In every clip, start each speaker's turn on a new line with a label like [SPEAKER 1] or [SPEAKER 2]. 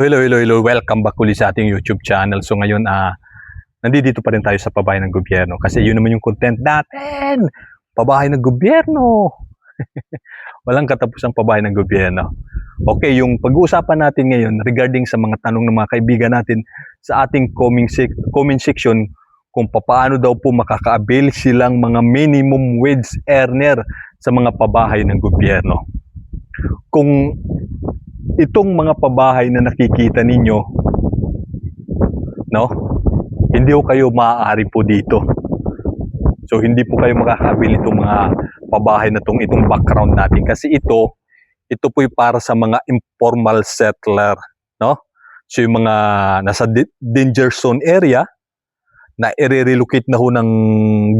[SPEAKER 1] Hello, hello, hello. Welcome back ulit sa ating YouTube channel. So ngayon, nandito pa rin tayo sa pabahay ng gobyerno kasi yun naman yung content natin. Pabahay ng gobyerno. Walang katapusang pabahay ng gobyerno. Okay, yung pag-uusapan natin ngayon regarding sa mga tanong ng mga kaibigan natin sa ating comment section kung paano daw po makaka-avail silang mga minimum wage earner sa mga pabahay ng gobyerno. Kung itong mga pabahay na nakikita ninyo, no? Hindi po kayo maaari po dito. So hindi po kayo makakabili itong mga pabahay na itong background natin kasi ito po ay para sa mga informal settler, no? So yung mga nasa danger zone area na i-relocate na ho ng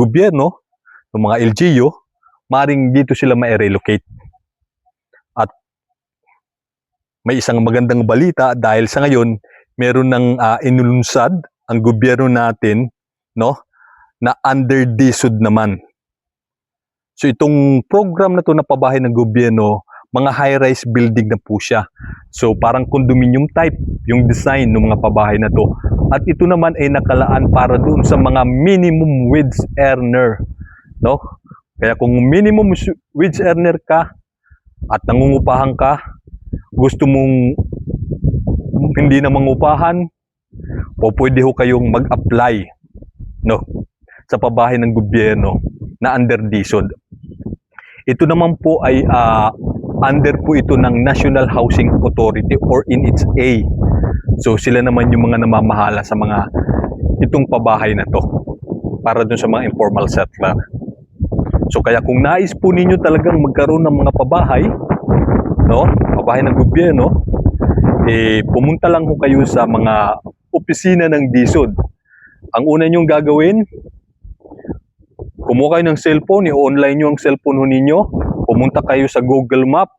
[SPEAKER 1] gobyerno, ng mga LGU, maring dito sila ma-relocate. At may isang magandang balita dahil sa ngayon meron ng inulunsad ang gobyerno natin, no, na under DSUD naman. So itong program na to na pabahay ng gobyerno, mga high-rise building na po siya. So parang condominium type yung design ng mga pabahay na to. At ito naman ay nakalaan para doon sa mga minimum wage earner, no? Kaya kung minimum wage earner ka at nangungupahan ka, gusto mong hindi na mangupahan, o pwede ho kayong mag-apply, no, sa pabahay ng gobyerno na under DSUD. Ito naman po ay under po ito ng National Housing Authority or NHA. So sila naman yung mga namamahala sa mga itong pabahay na to para dun sa mga informal settler. So kaya kung nais po ninyo talagang magkaroon ng mga pabahay, no, pabahay ng gobyerno, pumunta lang ho kayo sa mga opisina ng DSUD. Ang una nyong gagawin, kumuha kayo ng cellphone, i-online nyo ang cellphone ho ninyo, pumunta kayo sa Google Map,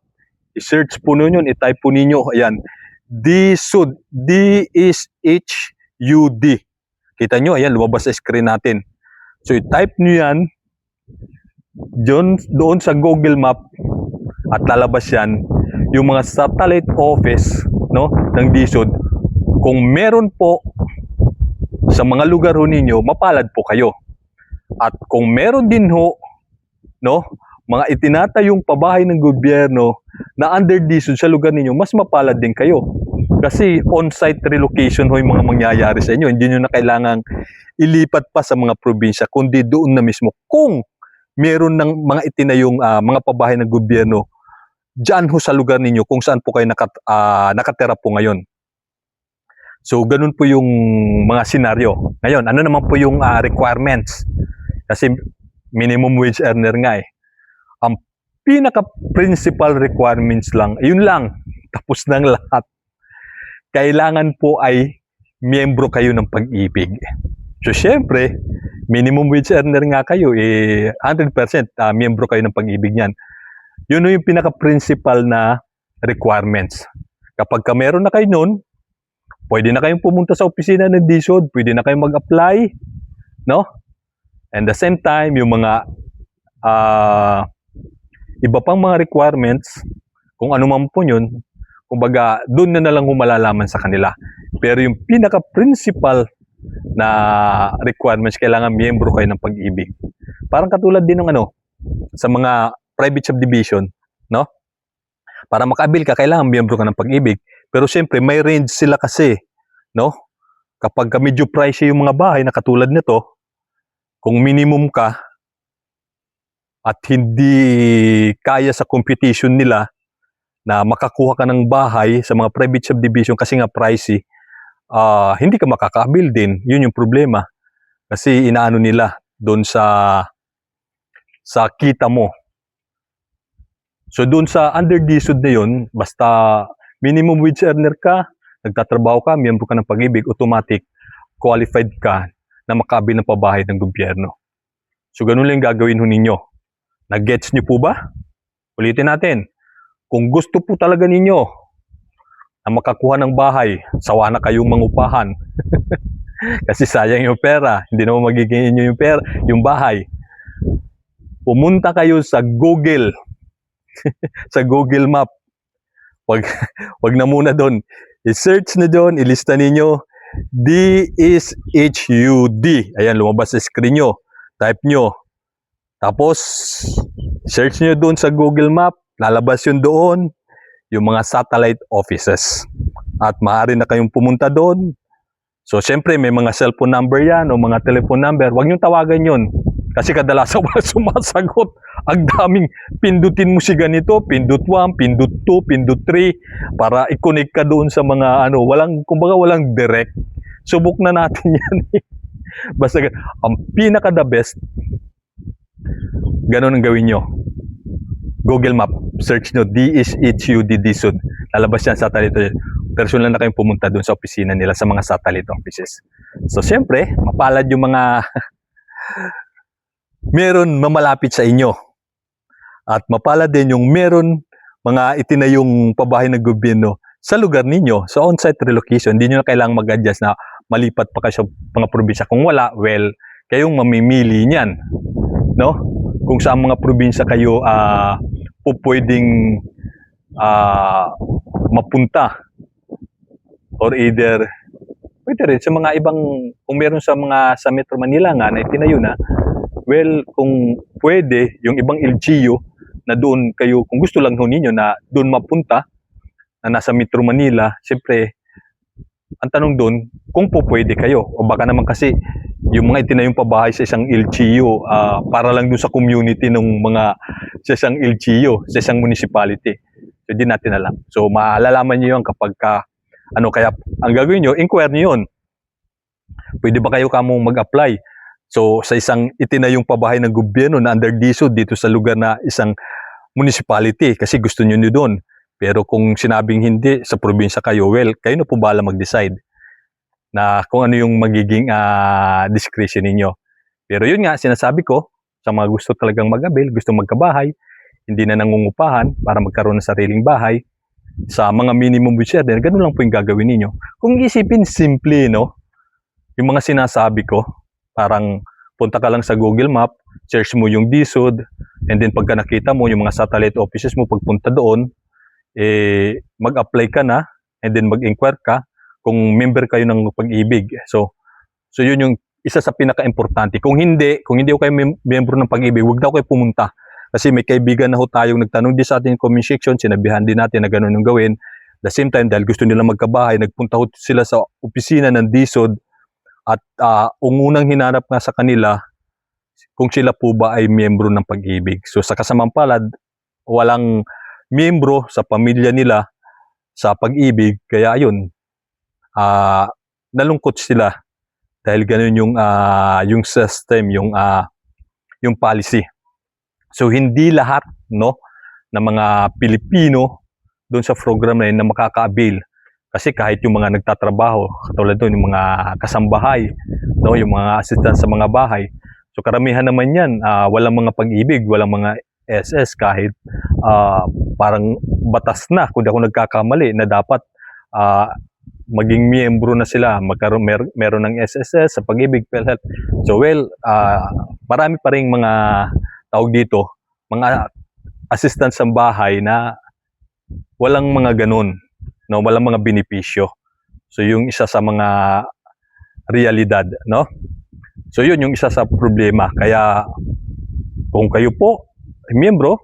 [SPEAKER 1] i-search po ninyo, i-type po ninyo, ayan, DSUD, D-S-H-U-D. Kita nyo, ayan, lumabas sa screen natin. So i-type nyo yan, doon sa Google Map, at lalabas yan, yung mga satellite office, no, ng DSUD. Kung meron po sa mga lugar ho ninyo, mapalad po kayo. At kung meron din ho, no, mga itinatayong pabahay ng gobyerno na under DSUD sa lugar ninyo, mas mapalad din kayo. Kasi on-site relocation ho yung mga mangyayari sa inyo. Hindi nyo na kailangang ilipat pa sa mga probinsya, kundi doon na mismo. Kung meron ng mga itinayong mga pabahay ng gobyerno dyan ho sa lugar ninyo kung saan po kayo nakatira po ngayon. So, ganun po yung mga senaryo. Ngayon, ano naman po yung requirements? Kasi minimum wage earner nga eh. Ang pinaka-principal requirements lang, yun lang, tapos ng lahat. Kailangan po ay miyembro kayo ng Pag-ibig. So, syempre, minimum wage earner nga kayo, 100% miyembro kayo ng Pag-ibig niyan. Yun yung pinaka-principal na requirements. Kapag meron na kayo nun, pwede na kayong pumunta sa opisina ng DSUD, pwede na kayong mag-apply, no? And the same time, yung mga iba pang mga requirements, kung ano man po yun, kumbaga, doon na lang humalalaman sa kanila. Pero yung pinaka-principal na requirements, kailangan miyembro kayo ng Pag-ibig. Parang katulad din ng sa mga private subdivision, no? Para maka-avail ka, kailangan miyembro ka ng Pag-ibig. Pero siyempre, may range sila kasi, no? Kapag medyo pricey yung mga bahay na katulad nito, kung minimum ka at hindi kaya sa competition nila na makakuha ka ng bahay sa mga private subdivision kasi nga pricey, hindi ka makaka-avail din. Yun yung problema. Kasi inaano nila doon sa kita mo. So doon sa under DSUD na yun, basta minimum wage earner ka, nagtatrabaho ka, miyembro ka ng Pag-ibig, automatic qualified ka na makabil ng pabahay ng gobyerno. So ganun lang gagawin ho ninyo. Nag-gets nyo po ba? Ulitin natin. Kung gusto po talaga ninyo na makakuha ng bahay, sawa na kayong mangupahan. Kasi sayang yung pera, hindi naman magiging inyo yung pera, yung bahay. Pumunta kayo sa Google, sa Google Map. Wag na muna doon. I-search na doon, ilista ninyo, DSHUD. Ayan, lumabas sa screen nyo. Type nyo. Tapos, search nyo doon sa Google Map, lalabas yun doon, yung mga satellite offices. At maaari na kayong pumunta doon. So, syempre, may mga cellphone number yan o mga telephone number. Huwag nyo tawagan yun. Kasi kadalasan wala sumasagot. Ang daming pindutin mo si ganito, pindut 1, pindut 2, pindut 3 para i-connect ka doon sa mga kumbaga walang direct. Subok na natin yan. Basta ang pinaka the best, ganun ang gawin nyo. Google Map, search nyo DSHUD DSUD. Lalabas yan satellite. Personal na kayong pumunta doon sa opisina nila sa mga satellite offices. So, siyempre, mapalad yung mga meron mamalapit sa inyo. At mapalad din yung meron mga itinayong pabahay ng gobyerno sa lugar ninyo, sa on-site relocation. Hindi nyo na kailangang mag-adjust na malipat pa kayo sa mga probinsya. Kung wala, well, kayong mamimili niyan. No? Kung saan mga probinsya kayo pwedeng mapunta. Or either, pwede rin sa mga ibang, kung meron sa Metro Manila nga na itinayo na, well, kung pwede, yung ibang LGU na doon kayo, kung gusto lang ninyo na doon mapunta, na nasa Metro Manila, siyempre, ang tanong doon, kung pwede kayo. O baka naman kasi, yung mga itinayong pabahay sa isang LGU, para lang doon sa community ng sa isang LGU, sa isang municipality. So, di natin alam. So, maalalaman nyo yun kapag kaya ang gagawin nyo, inquire nyo yun. Pwede ba kayo kamong mag-apply? So, sa isang itinayong pabahay ng gobyerno na under DSUD dito sa lugar na isang municipality kasi gusto nyo doon. Pero kung sinabing hindi, sa probinsya kayo, well, kayo na po bahala mag-decide na kung ano yung magiging discretion ninyo. Pero yun nga, sinasabi ko, sa mga gusto talagang mag-avail, gusto magkabahay, hindi na nangungupahan para magkaroon ng sariling bahay, sa mga minimum wage earner, ganun lang po yung gagawin ninyo. Kung isipin simple, no? Yung mga sinasabi ko, parang punta ka lang sa Google Map, search mo yung DSUD, and then pagka nakita mo yung mga satellite offices mo, pagpunta doon, mag-apply ka na, and then mag-inquire ka kung member kayo ng Pag-ibig. So yun yung isa sa pinaka-importante. Kung hindi ko kayo member ng Pag-ibig, huwag daw kayo pumunta. Kasi may kaibigan na ho tayong nagtanong din sa ating comment section, sinabihan din natin na ganun yung gawin. The same time, dahil gusto nila magkabahay, nagpunta ho sila sa opisina ng DSUD at ungunang hinanap nga sa kanila kung sila po ba ay miyembro ng Pag-ibig. So sa kasamang palad, walang miyembro sa pamilya nila sa Pag-ibig, kaya ayun, nalungkot sila dahil ganun yung system, yung policy. So hindi lahat ng mga Pilipino doon sa program na yun na makaka-avail. Kasi kahit yung mga nagtatrabaho, katulad doon yung mga kasambahay, yung mga assistant sa mga bahay. So karamihan naman yan, walang mga Pag-ibig, walang mga SS kahit parang batas na, kung di ako nagkakamali, na dapat maging miyembro na sila, meron ng SSS sa Pag-ibig, PhilHealth. So well, marami pa rin mga tawag dito, mga assistants sa bahay na walang mga ganun, walang mga benepisyo. So yung isa sa mga realidad, no? So yun yung isa sa problema. Kaya kung kayo po miyembro,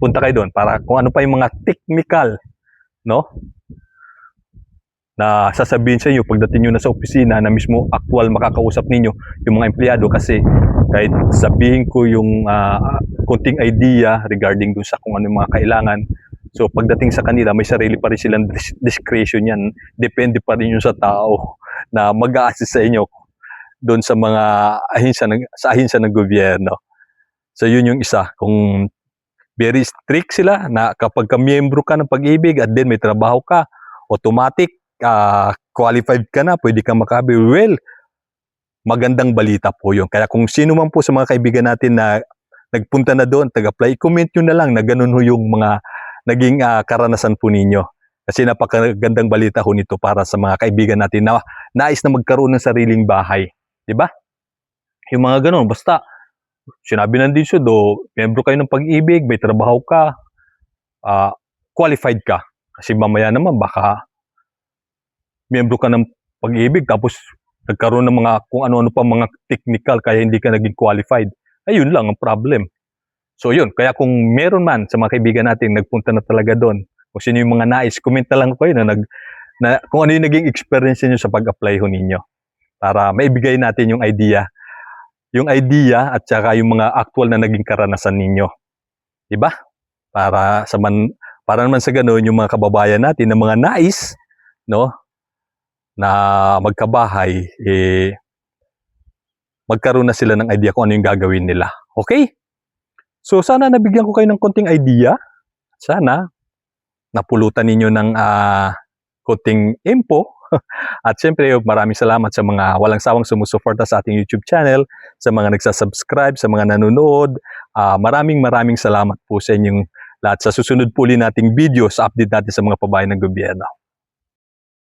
[SPEAKER 1] punta kayo doon para kung ano pa yung mga technical, na sasabihin sa inyo pagdating nyo na sa opisina na mismo actual makakausap ninyo yung mga empleyado. Kasi kahit sabihin ko yung konting idea regarding dun sa kung ano yung mga kailangan, so pagdating sa kanila may sarili pa rin silang discretion yan. Depende pa rin yun sa tao na mag-a-assist sa inyo doon sa mga ahensya ng gobyerno. So yun yung isa, kung very strict sila na kapag ka-miyembro ka ng Pag-ibig at then may trabaho ka, automatic qualified ka na, pwede kang makabi. Well, magandang balita po yun. Kaya kung sino man po sa mga kaibigan natin na nagpunta na doon, tag-apply, comment nyo na lang na ganun ho yung mga naging karanasan po ninyo. Kasi napakagandang balita ho nito para sa mga kaibigan natin na nais na magkaroon ng sariling bahay. Diba? Yung mga ganun, basta sinabi ng DSUD, membro kayo ng Pag-ibig, may trabaho ka, qualified ka. Kasi mamaya naman baka miyembro ka ng Pag-ibig tapos nagkaroon ng mga kung ano-ano pa mga technical kaya hindi ka naging qualified. Ayun lang ang problem. So yun, kaya kung meron man sa mga kaibigan natin nagpunta na talaga doon, kung sino yung mga nais, comment na lang kayo na kung ano yung naging experience niyo sa pag-apply ho ninyo para maibigay natin yung idea at saka yung mga actual na naging karanasan ninyo. Diba? Para naman sa ganoon yung mga kababayan natin na mga nais, no, na magkabahay, magkaroon na sila ng idea kung ano yung gagawin nila. Okay? So sana nabigyan ko kayo ng konting idea. Sana napulutan ninyo ng konting info. At syempre, maraming salamat sa mga walang sawang sumusuporta sa ating YouTube channel, sa mga nagsasubscribe, sa mga nanonood. Maraming salamat po sa inyong lahat. Sa susunod po ulit nating video sa update natin sa mga pabahay ng gobyerno.